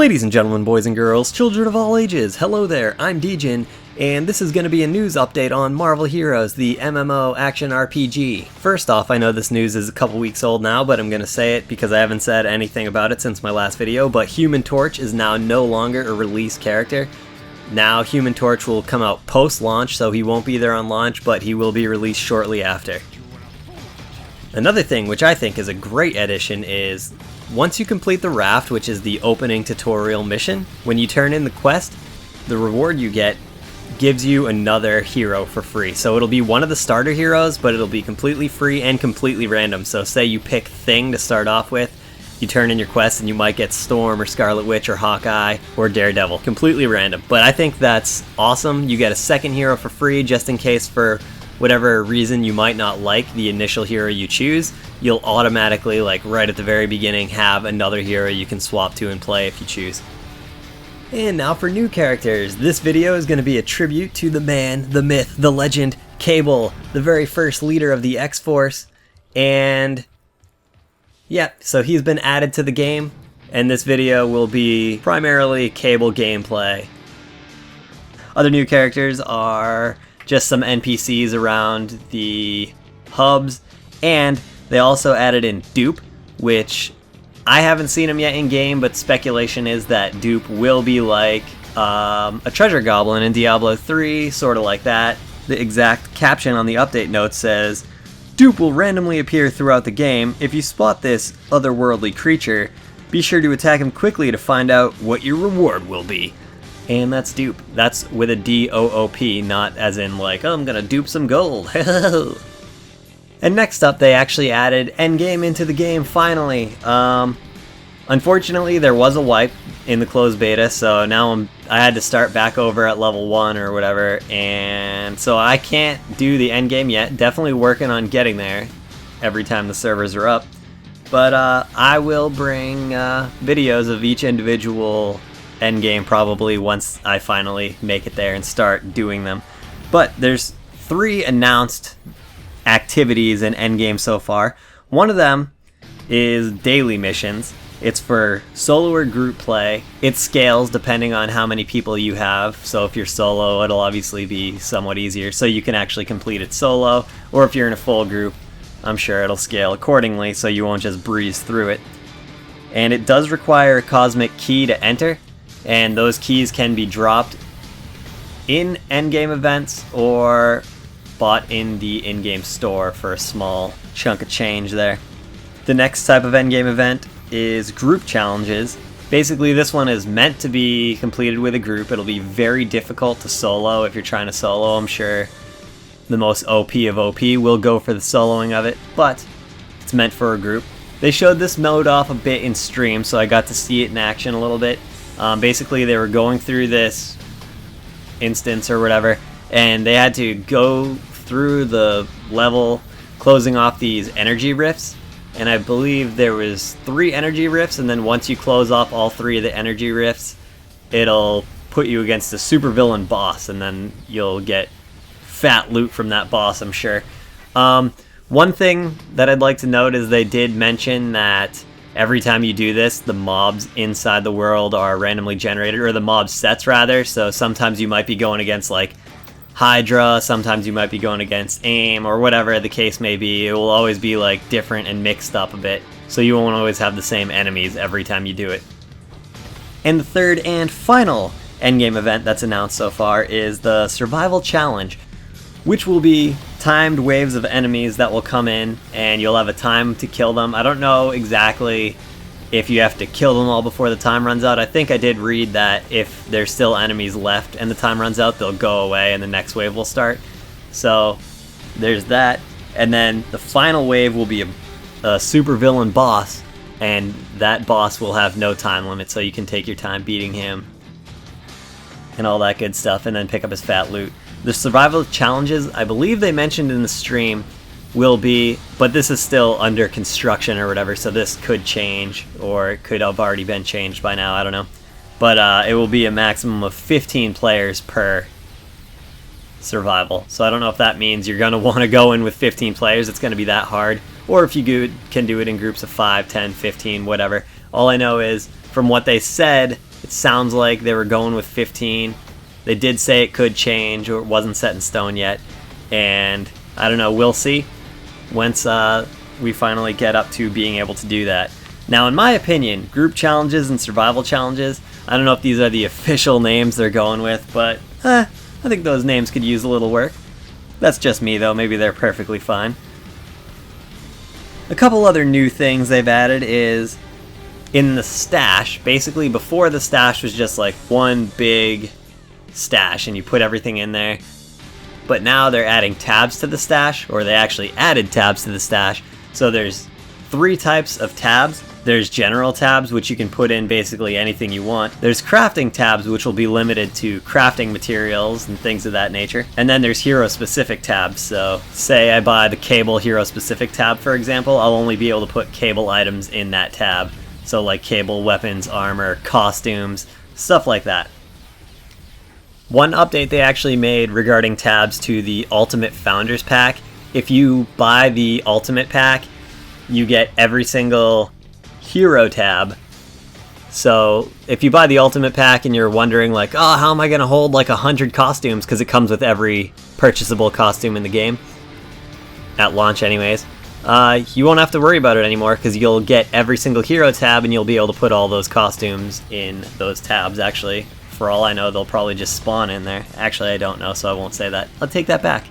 Ladies and gentlemen, boys and girls, children of all ages, hello there, I'm Djinn, and this is going to be a news update on Marvel Heroes, the MMO action RPG. First off, I know this news is a couple weeks old now, but I'm going to say it because I haven't said anything about it since my last video, but Human Torch is now no longer a released character. Now Human Torch will come out post-launch, so he won't be there on launch, but he will be released shortly after. Another thing which I think is a great addition is, once you complete the raft, which is the opening tutorial mission, when you turn in the quest, the reward you get gives you another hero for free. So it'll be one of the starter heroes, but it'll be completely free and completely random. So say you pick Thing to start off with, you turn in your quest and you might get Storm or Scarlet Witch or Hawkeye or Daredevil. Completely random. But I think that's awesome. You get a second hero for free just in case for whatever reason you might not like the initial hero you choose. You'll automatically, like right at the very beginning, have another hero you can swap to and play if you choose. And now for new characters. This video is going to be a tribute to the man, the myth, the legend, Cable, the very first leader of the X-Force. And yeah, so he's been added to the game, and this video will be primarily Cable gameplay. Other new characters are just some NPCs around the hubs, and they also added in Dupe, which I haven't seen him yet in game, but speculation is that Dupe will be like a treasure goblin in Diablo 3, sort of like that. The exact caption on the update note says, "Dupe will randomly appear throughout the game. If you spot this otherworldly creature, be sure to attack him quickly to find out what your reward will be." And that's Dupe. That's with a D-O-O-P, not as in like, oh, I'm gonna dupe some gold. And next up, they actually added Endgame into the game, finally. Unfortunately, there was a wipe in the closed beta, so now I had to start back over at level 1 or whatever, and so I can't do the Endgame yet. Definitely working on getting there every time the servers are up. But I will bring videos of each individual Endgame probably once I finally make it there and start doing them. But there's 3 announced activities in Endgame so far. One of them is daily missions. It's for solo or group play. It scales depending on how many people you have. So if you're solo, it'll obviously be somewhat easier, so you can actually complete it solo. Or if you're in a full group, I'm sure it'll scale accordingly, so you won't just breeze through it. And it does require a cosmic key to enter, and those keys can be dropped in endgame events or bought in the in-game store for a small chunk of change there. The next type of endgame event is group challenges. Basically, this one is meant to be completed with a group. It'll be very difficult to solo if you're trying to solo. I'm sure the most OP of OP will go for the soloing of it, but it's meant for a group. They showed this mode off a bit in stream, so I got to see it in action a little bit. Basically, they were going through this instance or whatever, and they had to go through the level closing off these energy rifts, and I believe there was 3 energy rifts, and then once you close off all 3 of the energy rifts, it'll put you against a supervillain boss, and then you'll get fat loot from that boss, I'm sure. One thing that I'd like to note is they did mention that every time you do this, the mobs inside the world are randomly generated, or the mob sets rather, so sometimes you might be going against like Hydra, sometimes you might be going against AIM, or whatever the case may be. It will always be like different and mixed up a bit, so you won't always have the same enemies every time you do it. And the third and final endgame event that's announced so far is the Survival Challenge, which will be timed waves of enemies that will come in, and you'll have a time to kill them. I don't know exactly if you have to kill them all before the time runs out. I think I did read that if there's still enemies left and the time runs out, they'll go away and the next wave will start. So there's that. And then the final wave will be a supervillain boss, and that boss will have no time limit, so you can take your time beating him and all that good stuff, and then pick up his fat loot. The survival challenges, I believe they mentioned in the stream, will be, but this is still under construction or whatever, so this could change, or it could have already been changed by now, I don't know. But it will be a maximum of 15 players per survival. So I don't know if that means you're going to want to go in with 15 players, it's going to be that hard, or if you can do it in groups of 5, 10, 15, whatever. All I know is, from what they said, sounds like they were going with 15. They did say it could change, or it wasn't set in stone yet. And I don't know, we'll see once we finally get up to being able to do that. Now, in my opinion, group challenges and survival challenges, I don't know if these are the official names they're going with, but I think those names could use a little work. That's just me, though. Maybe they're perfectly fine. A couple other new things they've added is in the stash. Basically, before the stash was just like one big stash and you put everything in there. But now they're adding tabs to the stash, or they actually added tabs to the stash. So there's 3 types of tabs. There's general tabs, which you can put in basically anything you want. There's crafting tabs, which will be limited to crafting materials and things of that nature. And then there's hero-specific tabs. So say I buy the Cable hero-specific tab, for example, I'll only be able to put Cable items in that tab. So like Cable weapons, armor, costumes, stuff like that. One update they actually made regarding tabs to the Ultimate Founders Pack. If you buy the Ultimate Pack, you get every single hero tab. So if you buy the Ultimate Pack and you're wondering like, oh, how am I going to hold like 100 costumes, because it comes with every purchasable costume in the game, at launch anyways, you won't have to worry about it anymore, because you'll get every single hero tab and you'll be able to put all those costumes in those tabs. Actually, for all I know, they'll probably just spawn in there. Actually, I don't know, so I won't say that. I'll take that back.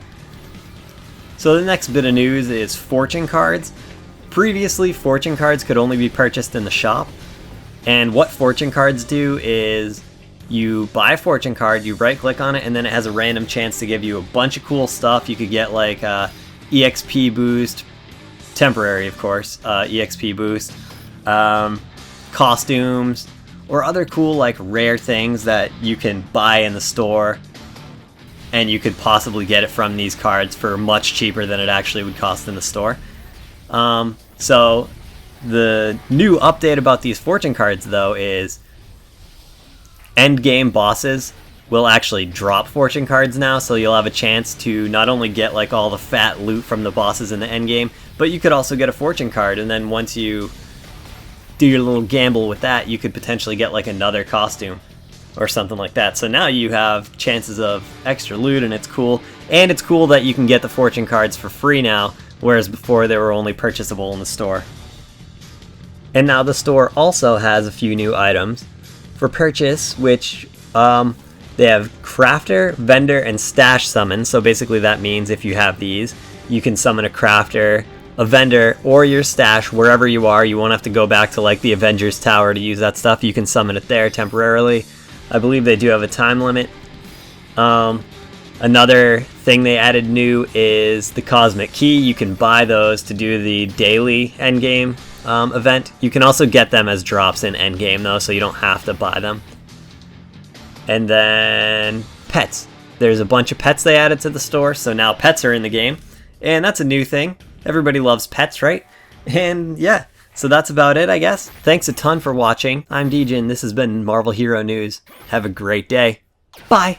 So the next bit of news is fortune cards. Previously, fortune cards could only be purchased in the shop. And what fortune cards do is you buy a fortune card, you right click on it, and then it has a random chance to give you a bunch of cool stuff. You could get like EXP boost, temporary of course, EXP boost, costumes, or other cool like rare things that you can buy in the store, and you could possibly get it from these cards for much cheaper than it actually would cost in the store. So the new update about these fortune cards though is endgame bosses will actually drop fortune cards now, so you'll have a chance to not only get like all the fat loot from the bosses in the endgame, but you could also get a fortune card, and then once you do your little gamble with that, you could potentially get like another costume or something like that. So now you have chances of extra loot, and it's cool. And it's cool that you can get the fortune cards for free now, whereas before they were only purchasable in the store. And now the store also has a few new items for purchase, which they have crafter, vendor, and stash summon. So basically that means if you have these, you can summon a crafter, a vendor, or your stash wherever you are. You won't have to go back to like the Avengers Tower to use that stuff. You can summon it there temporarily. I believe they do have a time limit. Another thing they added new is the Cosmic Key. You can buy those to do the daily endgame event. You can also get them as drops in endgame though, so you don't have to buy them. And then pets. There's a bunch of pets they added to the store, so now pets are in the game. And that's a new thing. Everybody loves pets, right? And yeah, so that's about it, I guess. Thanks a ton for watching. I'm DJ, and this has been Marvel Hero News. Have a great day. Bye!